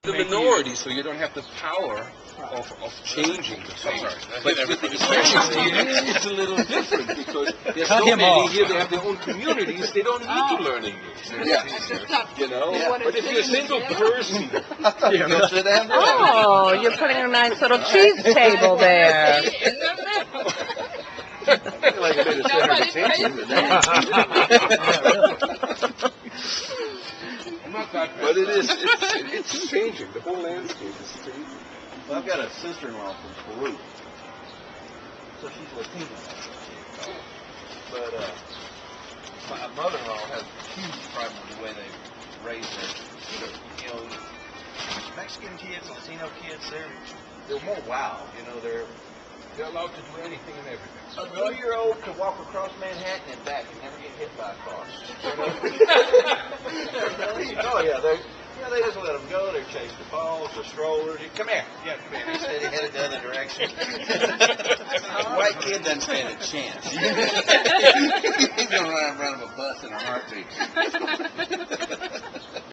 the minority, so you don't have the power of changing the thing. But with the especially it's a little different because there's so many here. They have their own communities. They don't need to learn English. You know. But if you're a single person, oh, you're putting a nice little cheese table there. Like a bit of center of attention but it's changing. The whole landscape is changing. Well, I've got a sister-in-law from Peru, so she's Latina. But my mother-in-law has a huge problem with the way they raise their, you know, Mexican kids, Latino kids, they're more wild. You know, they're allowed to do anything and everything. A 2-year-old could walk across Manhattan and back and never get hit by a car. Oh yeah, they just let them go. They chase the balls, the strollers. Come here, yeah, come here. Instead, they headed the other direction. White kid doesn't stand a chance. He's gonna run him a bus in a heartbeat.